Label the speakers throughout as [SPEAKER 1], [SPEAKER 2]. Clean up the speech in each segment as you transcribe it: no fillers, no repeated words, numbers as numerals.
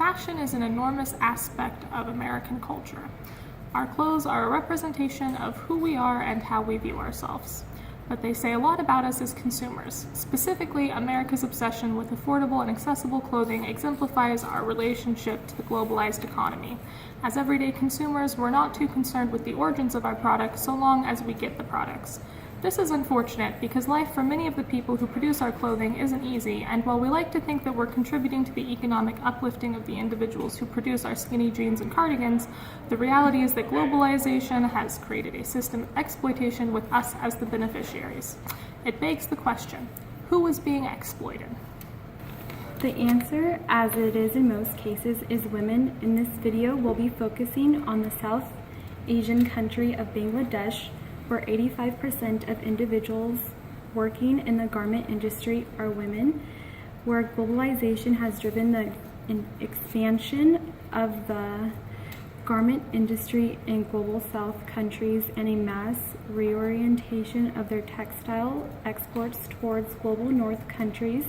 [SPEAKER 1] Fashion is an enormous aspect of American culture. Our clothes are a representation of who we are and how we view ourselves. But they say a lot about us as consumers. Specifically, America's obsession with affordable and accessible clothing exemplifies our relationship to the globalized economy. As everyday consumers, we're not too concerned with the origins of our products so long as we get the products. This is unfortunate because life for many of the people who produce our clothing isn't easy, and while we like to think that we're contributing to the economic uplifting of the individuals who produce our skinny jeans and cardigans, the reality is that globalization has created a system of exploitation with us as the beneficiaries. It begs the question, who is being exploited?
[SPEAKER 2] The answer, as it is in most cases, is women. In this video, we'll be focusing on the South Asian country of Bangladesh, where 85% of individuals working in the garment industry are women, where globalization has driven the expansion of the garment industry in global South countries and a mass reorientation of their textile exports towards global North countries.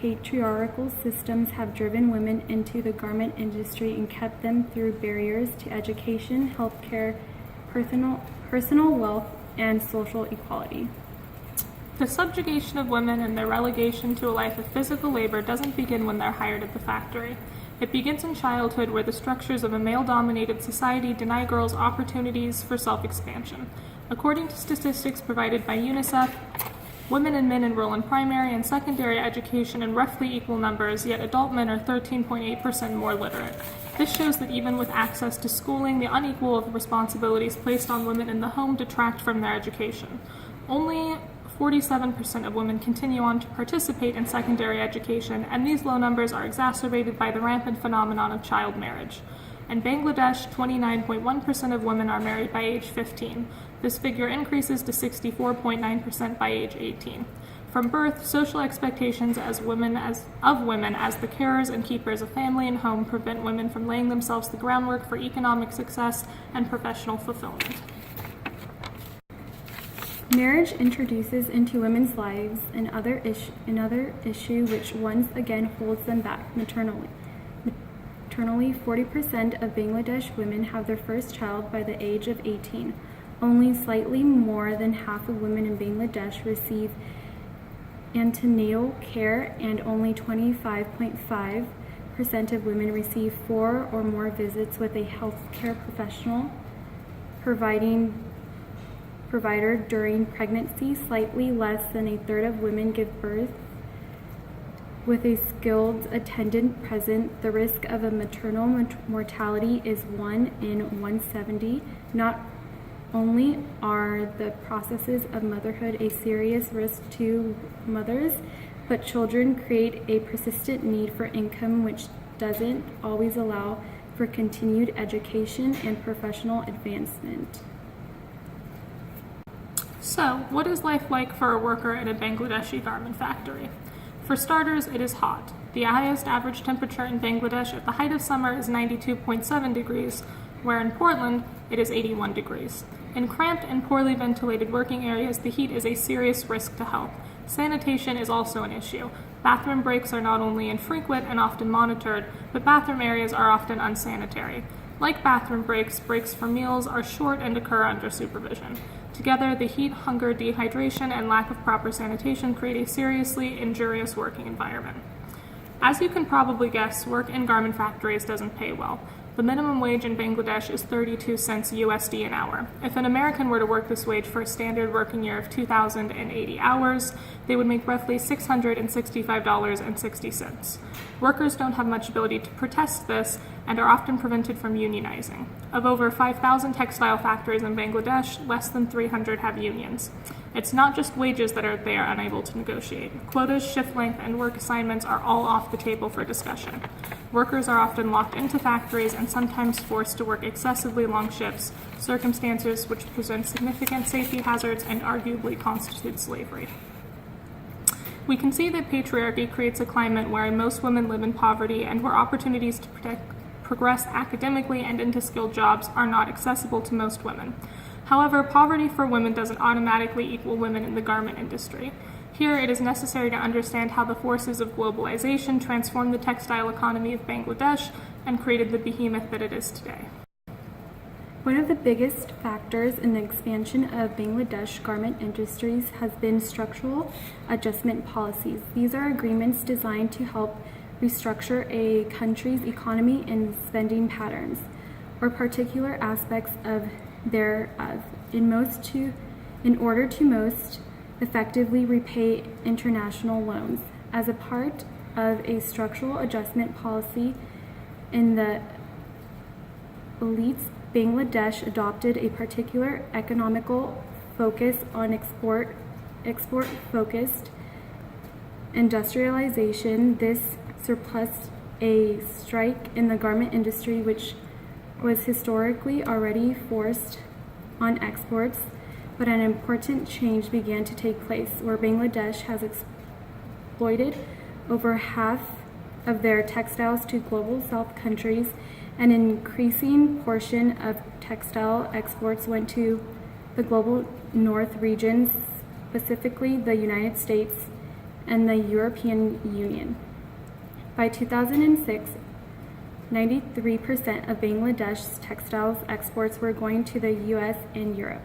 [SPEAKER 2] Patriarchal systems have driven women into the garment industry and kept them through barriers to education, healthcare, personal wealth, and social equality.
[SPEAKER 1] The subjugation of women and their relegation to a life of physical labor doesn't begin when they're hired at the factory. It begins in childhood, where the structures of a male-dominated society deny girls opportunities for self-expansion. According to statistics provided by UNICEF, women and men enroll in primary and secondary education in roughly equal numbers, yet adult men are 13.8% more literate. This shows that even with access to schooling, the unequal responsibilities placed on women in the home detract from their education. Only 47% of women continue on to participate in secondary education, and these low numbers are exacerbated by the rampant phenomenon of child marriage. In Bangladesh, 29.1% of women are married by age 15. This figure increases to 64.9% by age 18. From birth, social expectations of women as the carers and keepers of family and home prevent women from laying themselves the groundwork for economic success and professional fulfillment.
[SPEAKER 2] Marriage introduces into women's lives another issue which once again holds them back maternally. 40% of Bangladesh women have their first child by the age of 18. Only slightly more than half of women in Bangladesh receive antenatal care, and only 25.5% of women receive 4 or more visits with a healthcare professional provider during pregnancy. Slightly less than a third of women give birth with a skilled attendant present. The risk of a maternal mortality is 1 in 170. Not only are the processes of motherhood a serious risk to mothers, but children create a persistent need for income which doesn't always allow for continued education and professional advancement.
[SPEAKER 1] So, what is life like for a worker at a Bangladeshi garment factory? For starters, it is hot. The highest average temperature in Bangladesh at the height of summer is 92.7 degrees, where in Portland, it is 81 degrees. In cramped and poorly ventilated working areas, the heat is a serious risk to health. Sanitation is also an issue. Bathroom breaks are not only infrequent and often monitored, but bathroom areas are often unsanitary. Like bathroom breaks, breaks for meals are short and occur under supervision. Together, the heat, hunger, dehydration, and lack of proper sanitation create a seriously injurious working environment. As you can probably guess, work in garment factories doesn't pay well. The minimum wage in Bangladesh is 32 cents USD an hour. If an American were to work this wage for a standard working year of 2,080 hours, they would make roughly $665.60. Workers don't have much ability to protest this and are often prevented from unionizing. Of over 5,000 textile factories in Bangladesh, less than 300 have unions. It's not just wages that they are unable to negotiate. Quotas, shift length, and work assignments are all off the table for discussion. Workers are often locked into factories and sometimes forced to work excessively long shifts, circumstances which present significant safety hazards and arguably constitute slavery. We can see that patriarchy creates a climate where most women live in poverty and where opportunities to progress academically and into skilled jobs are not accessible to most women. However, poverty for women doesn't automatically equal women in the garment industry. Here, it is necessary to understand how the forces of globalization transformed the textile economy of Bangladesh and created the behemoth that it is today.
[SPEAKER 2] One of the biggest factors in the expansion of Bangladesh garment industries has been structural adjustment policies. These are agreements designed to help restructure a country's economy and spending patterns, or particular aspects of thereof, in order to most effectively repay international loans. As a part of a structural adjustment policy, in the elites, Bangladesh adopted a particular economical focus on export-focused industrialization. This surpassed a strike in the garment industry, which was historically already forced on exports, but an important change began to take place, where Bangladesh has exploited over half of their textiles to global south countries. An increasing portion of textile exports went to the global north regions, specifically the United States and the European Union. By 2006, 93% of Bangladesh's textiles exports were going to the US and Europe.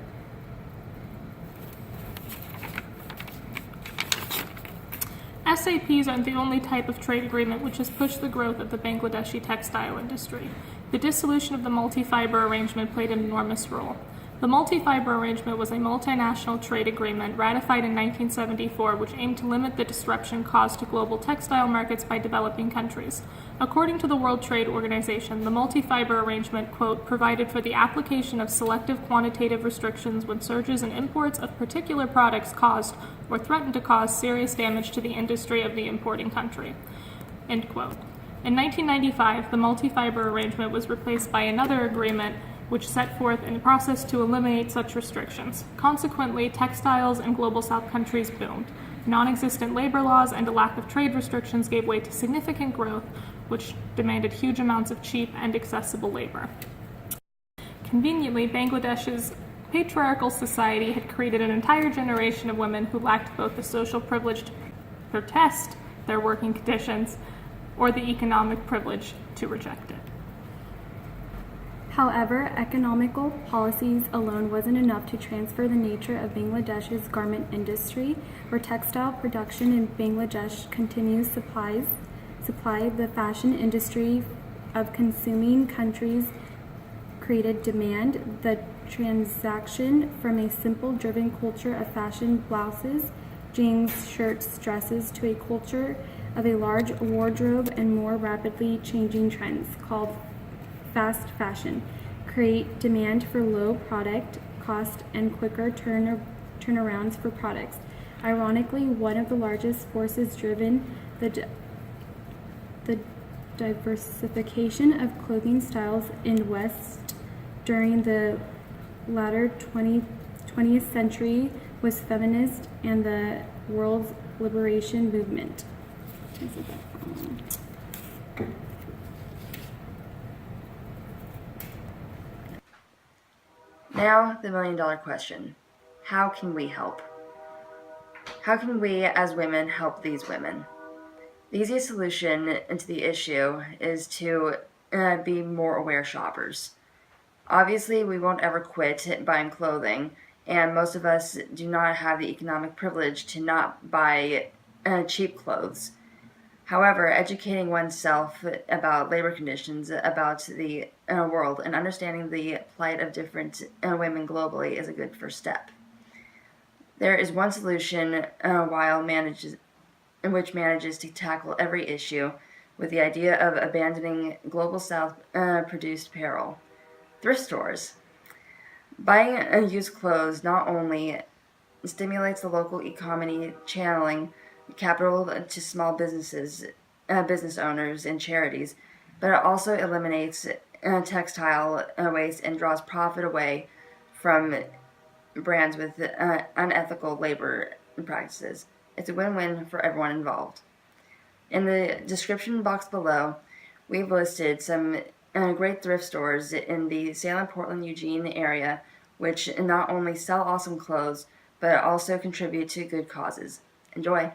[SPEAKER 1] SAPs aren't the only type of trade agreement which has pushed the growth of the Bangladeshi textile industry. The dissolution of the multi-fiber arrangement played an enormous role. The multi-fiber arrangement was a multinational trade agreement ratified in 1974 which aimed to limit the disruption caused to global textile markets by developing countries. According to the World Trade Organization, the multi-fiber arrangement, quote, provided for the application of selective quantitative restrictions when surges in imports of particular products caused or threatened to cause serious damage to the industry of the importing country, end quote. In 1995, the multi-fiber arrangement was replaced by another agreement which set forth a process to eliminate such restrictions. Consequently, textiles in global south countries boomed. Non-existent labor laws and a lack of trade restrictions gave way to significant growth, which demanded huge amounts of cheap and accessible labor. Conveniently, Bangladesh's patriarchal society had created an entire generation of women who lacked both the social privilege to protest their working conditions or the economic privilege to reject it.
[SPEAKER 2] However, economical policies alone wasn't enough to transfer the nature of Bangladesh's garment industry, where textile production in Bangladesh continues supply the fashion industry of consuming countries created demand. The transaction from a simple driven culture of fashion blouses, jeans, shirts, dresses to a culture of a large wardrobe and more rapidly changing trends called fast fashion create demand for low product cost and quicker turnarounds for products. Ironically, one of the largest forces driven the diversification of clothing styles in West during the latter 20th century was feminism and the world's liberation movement.
[SPEAKER 3] Now, the million-dollar question. How can we help? How can we, as women, help these women? The easiest solution to the issue is to be more aware shoppers. Obviously, we won't ever quit buying clothing, and most of us do not have the economic privilege to not buy cheap clothes. However, educating oneself about labor conditions, about the world, and understanding the plight of different women globally is a good first step. There is one solution which manages to tackle every issue with the idea of abandoning global south produced apparel. Thrift stores. Buying used clothes not only stimulates the local economy, channeling capital to small businesses, business owners, and charities, but it also eliminates textile waste and draws profit away from brands with unethical labor practices. It's a win-win for everyone involved. In the description box below, we've listed some great thrift stores in the Salem, Portland, Eugene area, which not only sell awesome clothes, but also contribute to good causes. Enjoy!